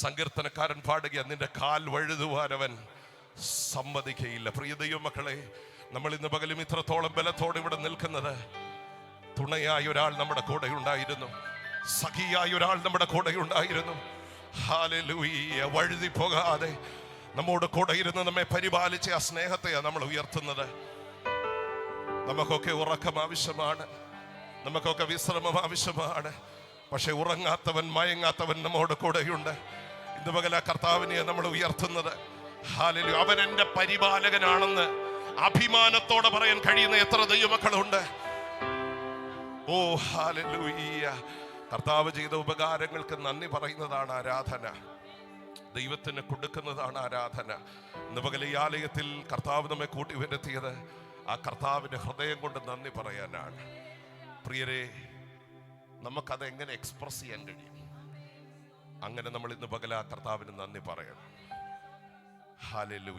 സങ്കീർത്തനക്കാരൻ പാടുക, നിന്റെ കാൽ വഴുതുവാൻ അവൻ സമ്മതിക്കയില്ല. പ്രിയ ദൈവമക്കളെ, നമ്മൾ ഇന്ന് പകലും ഇത്രത്തോളം ബലത്തോടെ ഇവിടെ നിൽക്കുന്നത് തുണയായ ഒരാൾ നമ്മുടെ കൂടെ ഉണ്ടായിരുന്നു, സഖിയായ ഒരാൾ നമ്മുടെ കൂടെ ഉണ്ടായിരുന്നു. ഹല്ലേലൂയ. വഴുതി പോകാതെ നമ്മോട് കൂടെ ഇരുന്ന് നമ്മെ പരിപാലിച്ച ആ സ്നേഹത്തെയാണ് നമ്മൾ ഉയർത്തുന്നത്. നമുക്കൊക്കെ ഉറക്കം ആവശ്യമാണ്, നമുക്കൊക്കെ വിശ്രമം ആവശ്യമാണ്. പക്ഷെ ഉറങ്ങാത്തവൻ, മയങ്ങാത്തവൻ നമ്മോട് കൂടെയുണ്ട്. ഇന്ന് പകൽ ആ കർത്താവിനെ നമ്മൾ ഉയർത്തുന്നത്. ഹല്ലേലൂയ. അവൻ എൻ്റെ പരിപാലകനാണെന്ന് അഭിമാനത്തോടെ പറയാൻ കഴിയുന്ന എത്ര ദൈവമക്കളുണ്ട്. ഓ ഹല്ലേലൂയ. കർത്താവ് ചെയ്ത ഉപകാരങ്ങൾക്ക് നന്ദി പറയുന്നതാണ് ആരാധന, ദൈവത്തിന് കൊടുക്കുന്നതാണ് ആരാധന. ഇന്ന് പകൽ ഈ ആലയത്തിൽ കർത്താവ് നമ്മെ കൂട്ടി വരുത്തിയത് ആ കർത്താവിന്റെ ഹൃദയം കൊണ്ട് നന്ദി പറയാനാണ്. പ്രിയരെ, നമുക്കത് എങ്ങനെ എക്സ്പ്രസ് ചെയ്യാൻ കഴിയും? അങ്ങനെ നമ്മൾ ഇന്ന് പകൽ ആ കർത്താവിന് നന്ദി പറയണം. ഹല്ലേലൂയ.